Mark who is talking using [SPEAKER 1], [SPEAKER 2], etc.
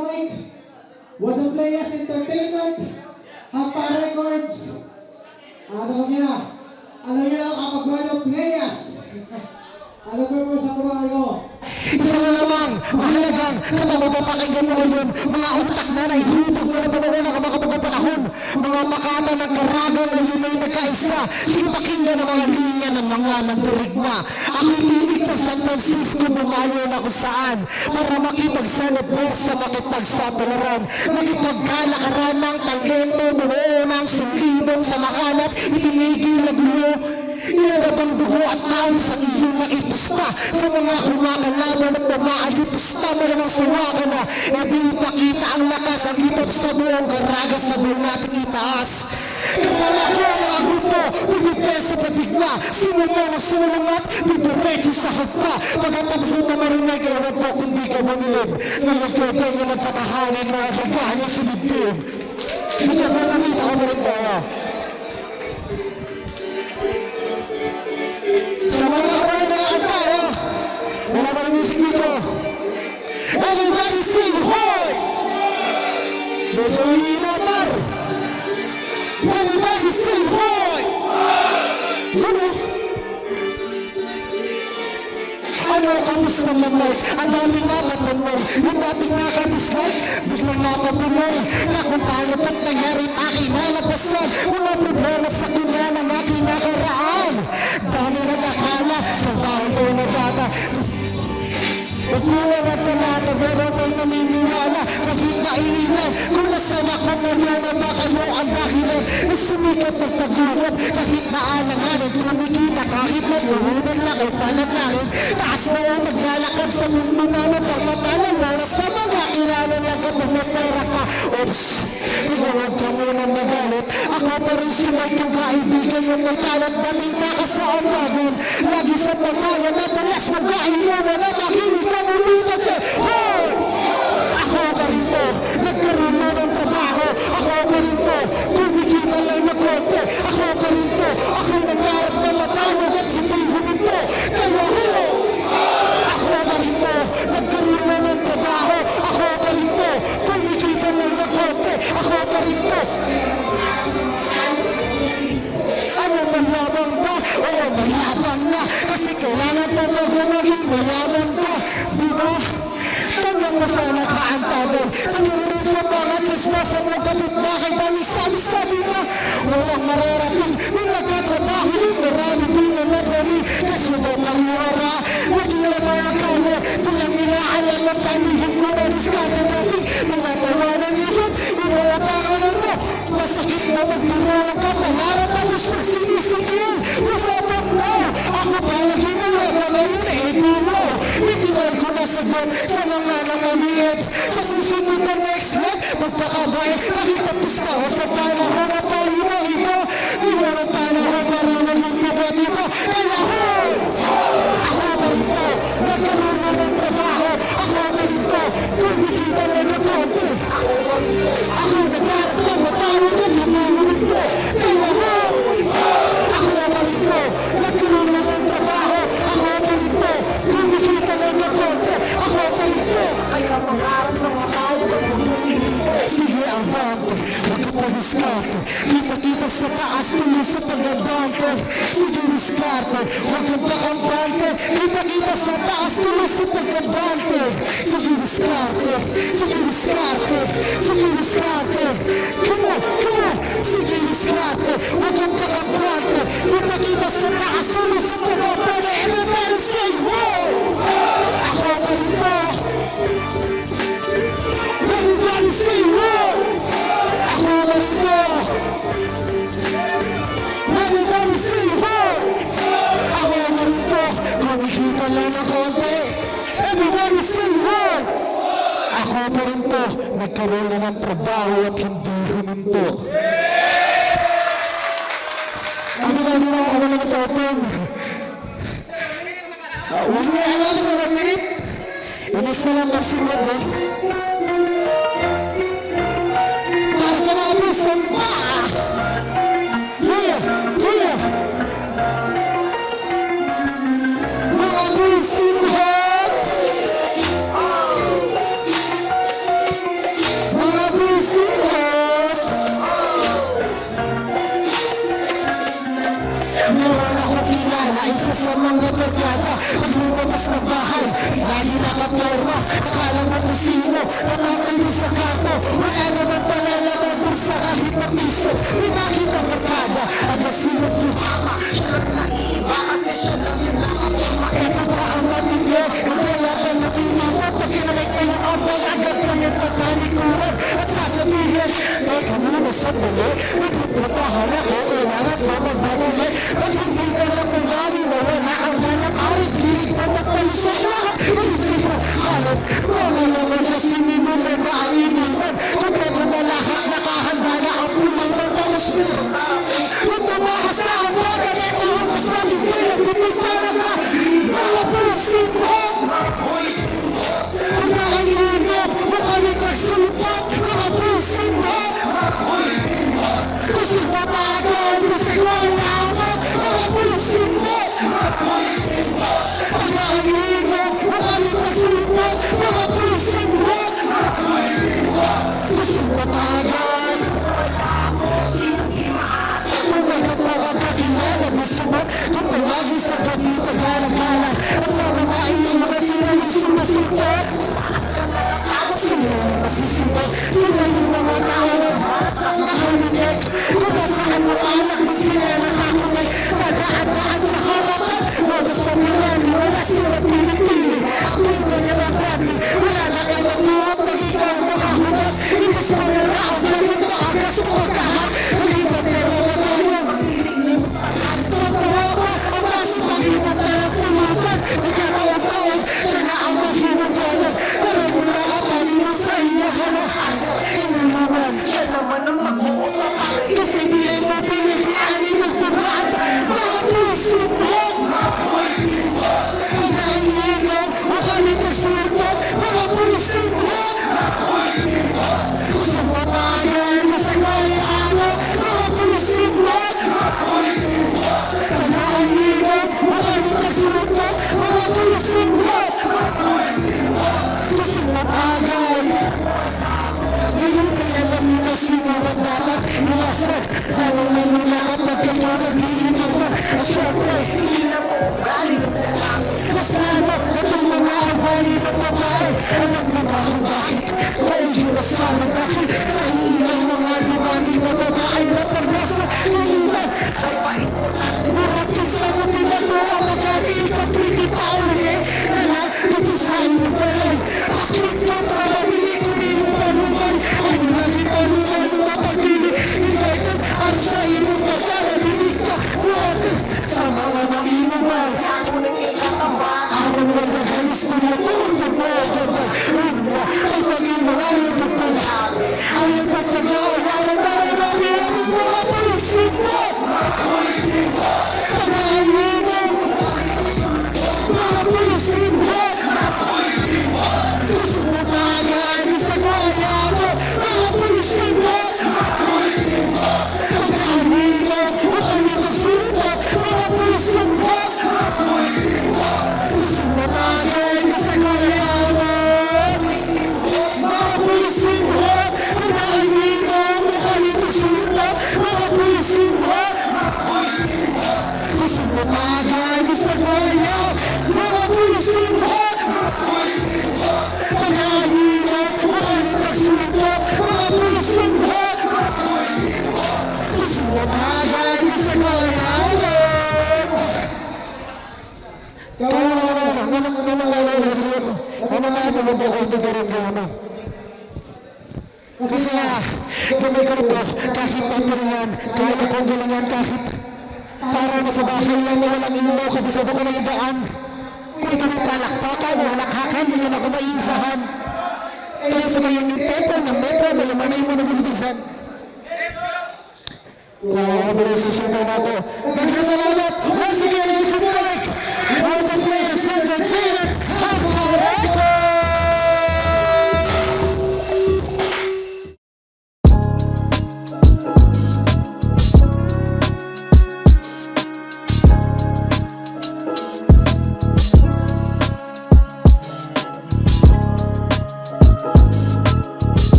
[SPEAKER 1] Mike, Water Players Entertainment, Hapa Records. Alam niya lang kapag Water Players. Alam mo sa kumayo.
[SPEAKER 2] Isa na lamang, mahalagang, kung mapapakinggan mo ngayon, mga utak na naihubog mo na panoon ang mga panahon, mga makata ng karagang na yun ay nagkaisa. Sige, pakinggan ang mga linya ng mga mandirigma. Ako'y pilit ng San Francisco, bumayo na kung saan, para makipagsalabot sa makipagsapalaran, makipagkalakaran ng talento, noon ang sulibong sa makanat, itinigil na gulo. Ilalabang dugo at naon sa iyo na ipusta sa mga kumakalaban at mamaalipos na malamang sawa ka na. Edi ipakita ang lakas ang hitap sa buong karagas sabay natin itaas. Kasama ko ang mga grupo, bigupes sa patigma, sinuma na sumulungat, didiretso sa hagpa. Pagkatapos mo na marinig, ewan po kung di ka manilib. Ngayon ko tayo na nagpatahanin na agagahan sa libdib. Medyo ba nakita ko rin tayo? Sa mga kabayan na ang tayo, wala ba ng music video? Everybody sing hoy! Medyo hinatar! Everybody sing hoy! Ano? Ano, kamusta naman? Ang daming napatanong, yung dating nakadislike, biglang napapulong, na kung paano ito't nangyari aking nalabasan, mga problema sa kuna ng aking nakaraan. Dami nagkakala sa bahay ko na bata. Magkulang at talata, pero may naniniwala kahit maiiwan. Kung nasan ako ngayon na makayo ang dahilan na sumikat ng tagulat kahit naalanganin. Kumikita kahit magmahunan lang ay panalangin. Taas na yung naglalakad sa mundo na napagmatalan mo na sa mga kilala lang kapag mapera ka. Oops, huwag ka muna magalit. Ako pa rin si Mike yung kaibigan yung may talat. Dating baka sa umagon, lagi sa pagkaya madalas magkainuman na makinig na ulitan sa hoy! Ako pa rin to, nagkaroon mo ng trabaho. Ako pa rin to, kumikita lang na konti. Ako pa rin to, ako'y nangarap na matawag at hindi huminto. Kaya ho! Ako pa rin to, nagkaroon mo ng trabaho. Ako pa rin to, kumikita lang na konti. Ako pa rin to. Ano, mayabang ka? Oo, mayabang na. Kasi kailangan pa maging mayabang ka. Diba? Tanong mo sana kaantabi. Tanong rin sa mga chismosa mong kapitbahay. Daming sabi-sabi na walang mararating. Nung nagkatrabaho yung marami din na nagrami. Kasi may pariwara, naging lamang ang kaya. Tulang nila alam ang panihig ko na diskarte natin. Tinatawanan yun, inalatangan mo. Masakit na magturuan ka, pangarap tapos magsinisingil. Mafapag mo, ako palagi na ngayon hindi mo. Itinay ko na sagot sa mga namaliit. Sa susunod na next step, magpakabait. Nakitapos na ako sa panahon na tayo na iba. Di mo na panahon para maging tiba-tiba. Kaya ho! Ako pa rin to, nagkaroon na ng trabaho. Ako pa rin to, kumikita lang na konti. Ako nagkarap na matawag at humahulog to. Kaya ho! Ako pa rin to, nagkaroon na ng trabaho. Ako pa rin to, kumikita lang na konti. Ako pa rin to, kaya mangarap na matawag at humahulog. Sige ang bante, huwag ka pa diskarte. Kita-kita sa taas tuloy sa pagabante. Sige diskarte, huwag kang pakampante. Kita-kita sa taas tuloy sa pagabante. Sige diskarte, sige diskarte, sige diskarte. Come on, come on, sige diskarte, huwag kang pakampante. Kita-kita sa taas tuloy sa pagabante. Everybody say wow! Ako pa rin to. Everybody say wow! Ako pa rin to. Everybody say wow! Ako pa rin to. Kumikita lang ng konti. Everybody say wow! Ako pa rin to. Nagkaroon na ng trabaho at hindi huminto. Ano na nila ako ng totem? Huwag na alam sa 1 minute. Inis na lang masimod eh. Para sa mga pusong pa! Yeah! Yeah! Mga pusong hat! porma. Akala mo kung sino, nakakali sa kanto. Wala naman pala laman doon sa kahit na piso. May makita barkada, agad silot yung ama. Siya lang naiiba kasi siya lang yung nakaporma. Eto pa ang matigyo, nagkaya pa ng imam mo. Pag kinamit na yung ambag, agad kayang tatalikuran. At sasabihin, teka muna sandali, nagpupuntahan ako, kailangan ko magmadali. Pag hindi ka lang umami na wala ang dalang arit, hilig na magpalusok lahat. Ngayon sa'yo, kalat, mamalaman na sinimulan na ang inuman. Kompleto na lahat, nakahanda na ang pulang ng talos mo. Kung tumakas sa ambagan, ito ang mas matibay at kumipala ka. Mga pusit mo! Kung nakainip, mukha ni nagsulpat. Mga pusit mo! Kasi matagal, kasi mayaman. Mga pusit mo! Kung nakainip, mukha ni nagsulpat. Mga pusit mo! Kasi matagal. Kung may kapawag kakilala mo sumat, kung tawagin sa gabi pag-alagala, asawa na inuman sila yung sumusunod. Sila yung masisunod, sila yung mga tao nakalinig. Kung nasaan mo alak, kung sila nakakunay, nadaan-daan sa harapan, todo sa milani, wala sila pinipili. Kung kanya mabrati, wala na kayo magbuhat, nag-ikaw makahubad. Inis ko na raon, medyo maagas mo kahat. Mahibat na naman tayo. Sa tawa ka, ang baso mahibat na ang pulutan. Nagkataon-taon, siya na ang mahirap galan. Naramura ka palinang sa iyahan. Kaya naman, siya naman ang magbuot sa palay. Kasi di ay mapilipianin magpapaan. Mga pusit mo! Pag-aininom, makalit ang sultan. Mga pusit mo! Kung sa matagal, masagay ano. Mga pusit mo! Pag-aininom, makalit ang sultan. Mga pusit mo! Kung sa matagal, ngayon kaya alam mo na sinuwag dapat iwasan. Lalo-lalo na kapag kayo nag-iinom na. At syempre, hindi na po galing ng lalaki. Mas lalo, itong mga ugali ng babae. Alam mo ba kung bakit? Dahil yun na sa lalaki. Sa ilang mga dimani na babae na pag-nasa ilitan. Ay pa-importante. Marating sa muti na to ang magari ikapriti pa uli. Kaya, dito sa iyong balay. Bakit ka trababili ko rin lumay? Ay lagi pa lumapagdili. Hindi ka araw sa iyong magkarabili ka. Buwan sa mga mag-inuman. Ako nang ikatamba. Araw na nagalis ko na tuntun mo ganda. Una, ay mag-inuman ayaw na pala. Ayaw na pag-aawaran na rin ang mga pusit mo. Pag-aawinan. Mga pusit mo. Gusto mo tagal, isa ko ayaw mo. Mga pusit mo. Pag-aawinan, makalit ang sultan. Mga pusit mo. Gusto mo tagal, isa ko ayaw mo. Mga pusit mo. Pag-aawinan, makalit ang sultan. Mga pusit mo. Gusto mo tagal, isa ko ayaw. Mga pusit mo. Pag-aawinan, makalit ang sultan. Mga pusit mo. Gusto mo tagal, isa ko ayaw. Kasi gamay ka rito, kahit paparihan, kaya kong galangan kahit para na sa bahay lang na walang inuno, kabisado ko na yung daan. Kung ito may palakpakan, walakhakan, hindi na ako maiisahan. Kaya sa mga yung tempo ng metro, malamanay mo na bilisan. Wow, bilis yung suko na to. Nagkasalamat! Sige